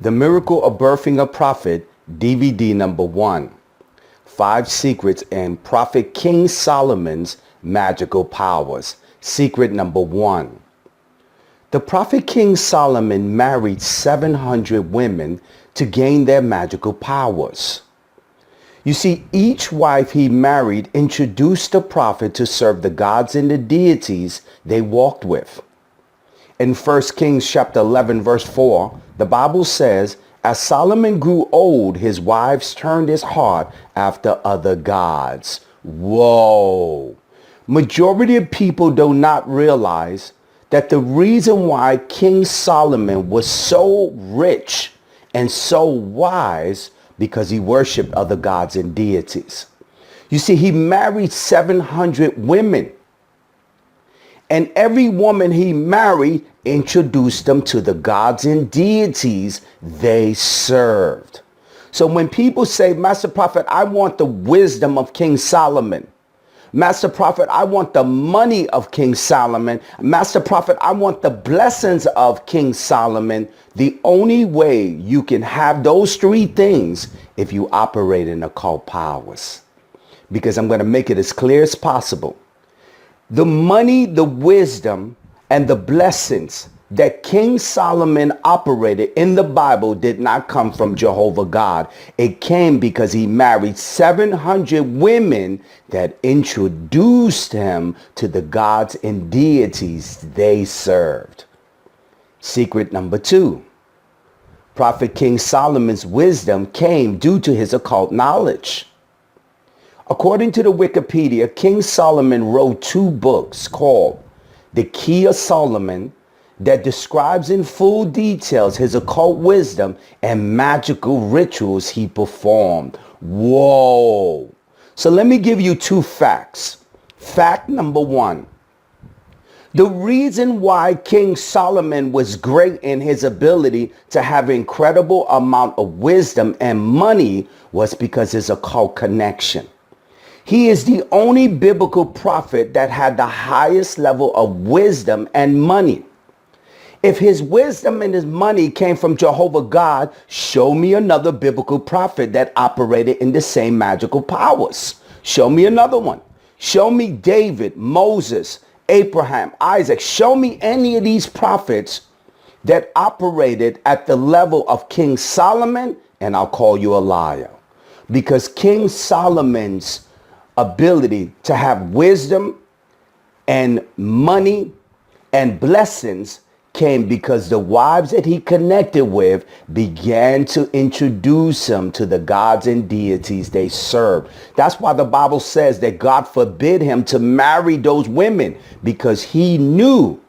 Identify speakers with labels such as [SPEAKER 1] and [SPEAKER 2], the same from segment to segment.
[SPEAKER 1] The Miracle of Birthing a Prophet, DVD number 1. 5 Secrets in Prophet King Solomon's Magical Powers. Secret number 1. The Prophet King Solomon married 700 women to gain their magical powers. You see, each wife he married introduced the prophet to serve the gods and the deities they walked with. In 1 Kings chapter 11 verse 4, the Bible says, as Solomon grew old, his wives turned his heart after other gods. Whoa! Majority of people do not realize that the reason why King Solomon was so rich and so wise because he worshiped other gods and deities. You see, he married 700 women. And every woman he married introduced them to the gods and deities they served. So when people say, Master Prophet, I want the wisdom of King Solomon. Master Prophet, I want the money of King Solomon. Master Prophet, I want the blessings of King Solomon. The only way you can have those 3 things if you operate in occult powers. Because I'm going to make it as clear as possible. The money, the wisdom, and the blessings that King Solomon operated in the Bible did not come from Jehovah God. It came because he married 700 women that introduced him to the gods and deities they served. Secret number 2. Prophet King Solomon's wisdom came due to his occult knowledge. According to the Wikipedia, King Solomon wrote 2 books called The Key of Solomon that describes in full details his occult wisdom and magical rituals he performed. Whoa! So let me give you 2 facts. Fact number 1. The reason why King Solomon was great in his ability to have incredible amount of wisdom and money was because his occult connection. He is the only biblical prophet that had the highest level of wisdom and money. If his wisdom and his money came from Jehovah God, show me another biblical prophet that operated in the same magical powers. Show me another one. Show me David, Moses, Abraham, Isaac. Show me any of these prophets that operated at the level of King Solomon, and I'll call you a liar. Because King Solomon's ability to have wisdom and money and blessings came because the wives that he connected with began to introduce him to the gods and deities they served. That's why the Bible says that God forbid him to marry those women, because he knew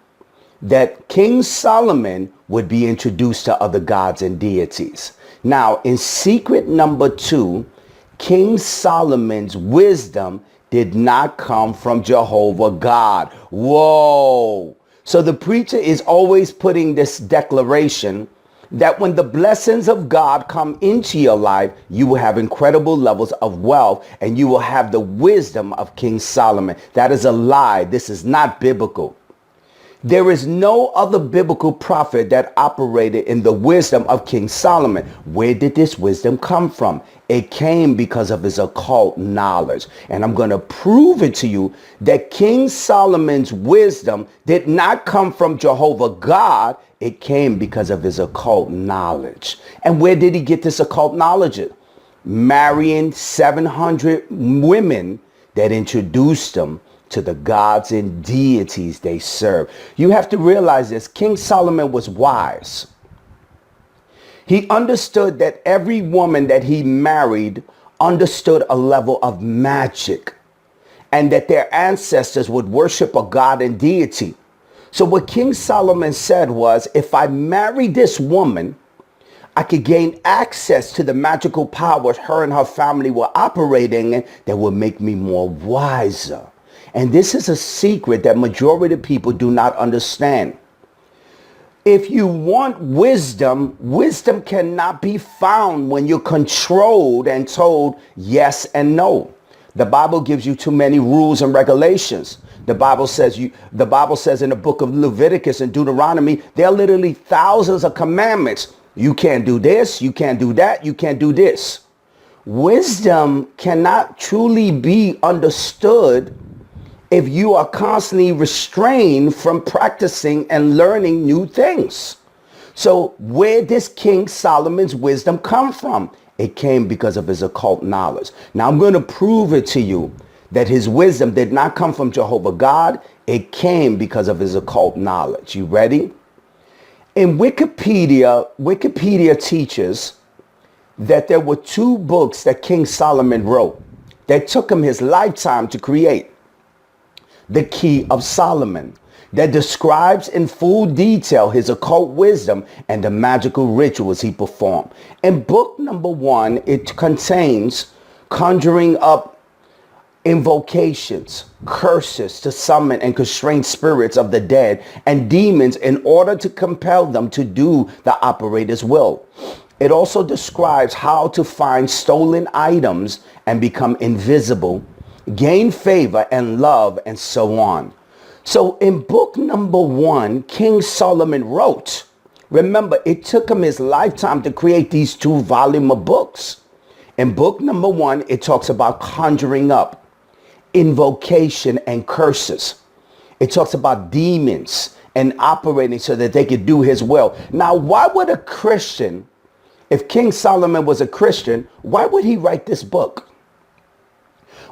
[SPEAKER 1] that King Solomon would be introduced to other gods and deities. Now, in secret number 2, King Solomon's wisdom did not come from Jehovah God. Whoa! So the preacher is always putting this declaration that when the blessings of God come into your life, you will have incredible levels of wealth and you will have the wisdom of King Solomon. That is a lie. This is not biblical. There is no other biblical prophet that operated in the wisdom of King Solomon. Where did this wisdom come from? It came because of his occult knowledge. And I'm going to prove it to you that King Solomon's wisdom did not come from Jehovah God. It came because of his occult knowledge. And where did he get this occult knowledge? Marrying 700 women that introduced him to the gods and deities they serve. You have to realize this. King Solomon was wise. He understood that every woman that he married understood a level of magic and that their ancestors would worship a god and deity. So what King Solomon said was, if I marry this woman, I could gain access to the magical powers her and her family were operating in that would make me more wiser. And this is a secret that majority of people do not understand. If you want wisdom, wisdom cannot be found when you're controlled and told yes and no. The Bible gives you too many rules and regulations. The Bible says in the book of Leviticus and Deuteronomy, there are literally thousands of commandments. You can't do this, you can't do that, you can't do this. Wisdom cannot truly be understood if you are constantly restrained from practicing and learning new things. So where does King Solomon's wisdom come from? It came because of his occult knowledge. Now I'm going to prove it to you that his wisdom did not come from Jehovah God. It came because of his occult knowledge. You ready? In Wikipedia teaches that there were two books that King Solomon wrote that took him his lifetime to create. The Key of Solomon, that describes in full detail his occult wisdom and the magical rituals he performed. In book number 1, it contains conjuring up invocations, curses to summon and constrain spirits of the dead and demons in order to compel them to do the operator's will. It also describes how to find stolen items and become invisible, gain favor and love, and so on. So in book number 1, King Solomon wrote, remember, it took him his lifetime to create these 2 volume of books. In book number 1, it talks about conjuring up, invocation, and curses. It talks about demons and operating so that they could do his will. Now, why would a Christian, if King Solomon was a Christian, why would he write this book?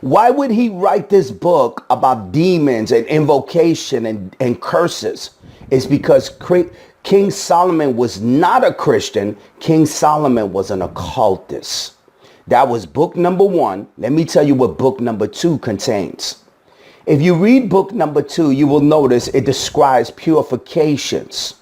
[SPEAKER 1] Why would he write this book about demons and invocation and curses? It's because King Solomon was not a Christian. King Solomon was an occultist. That was book number 1. Let me tell you what book number 2 contains. If you read book number 2, you will notice it describes purifications.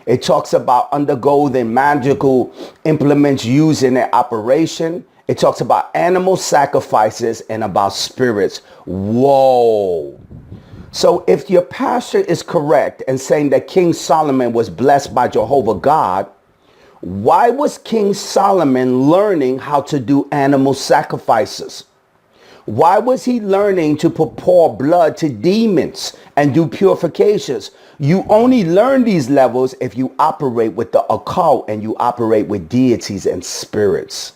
[SPEAKER 1] It talks about undergoing magical implements used in their operation. It talks about animal sacrifices and about spirits. Whoa. So if your pastor is correct in saying that King Solomon was blessed by Jehovah God, why was King Solomon learning how to do animal sacrifices? Why was he learning to pour blood to demons and do purifications? You only learn these levels if you operate with the occult and you operate with deities and spirits.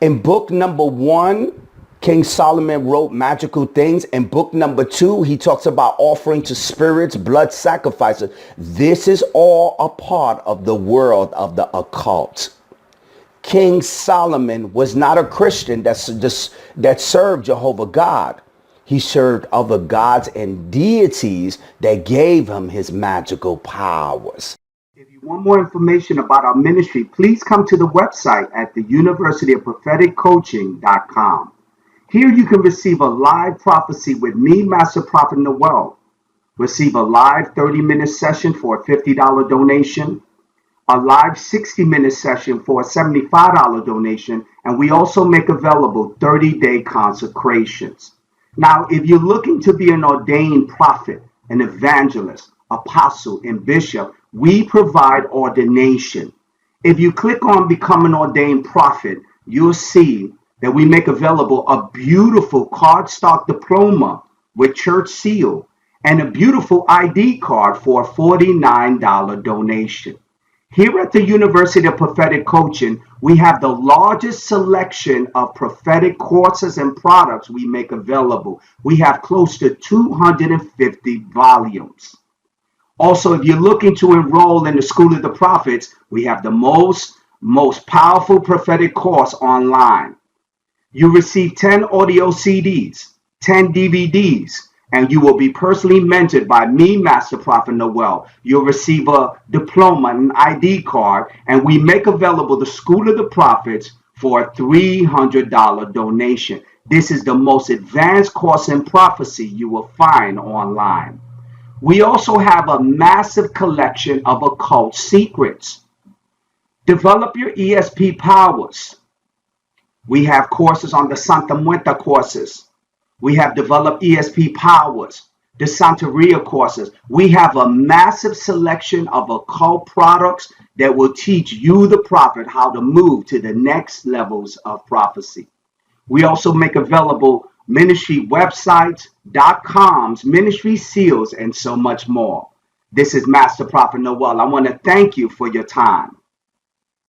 [SPEAKER 1] In book number 1, King Solomon wrote magical things. In book number 2, he talks about offering to spirits, blood sacrifices. This is all a part of the world of the occult. King Solomon was not a Christian that served Jehovah God. He served other gods and deities that gave him his magical powers. If you want more information about our ministry, please come to the website at the universityofpropheticcoaching.com. Here you can receive a live prophecy with me, Master Prophet Noel. Receive a live 30-minute session for a $50 donation, a live 60-minute session for a $75 donation, and we also make available 30-day consecrations. Now, if you're looking to be an ordained prophet, an evangelist, apostle, and bishop, we provide ordination. If you click on Become an Ordained Prophet, you'll see that we make available a beautiful cardstock diploma with church seal and a beautiful ID card for a $49 donation. Here at the University of Prophetic Coaching, we have the largest selection of prophetic courses and products we make available. We have close to 250 volumes. Also, if you're looking to enroll in the School of the Prophets, we have the most powerful prophetic course online. You receive 10 audio CDs, 10 DVDs, and you will be personally mentored by me, Master Prophet Noel. You'll receive a diploma and an ID card, and we make available the School of the Prophets for a $300 donation. This is the most advanced course in prophecy you will find online. We also have a massive collection of occult secrets. Develop your ESP powers. We have courses on the Santa Muerta courses. We have developed ESP powers, the Santeria courses. We have a massive selection of occult products that will teach you, the prophet, how to move to the next levels of prophecy. We also make available ministry websites, .coms, ministry seals, and so much more. This is Master Prophet Noel. I want to thank you for your time.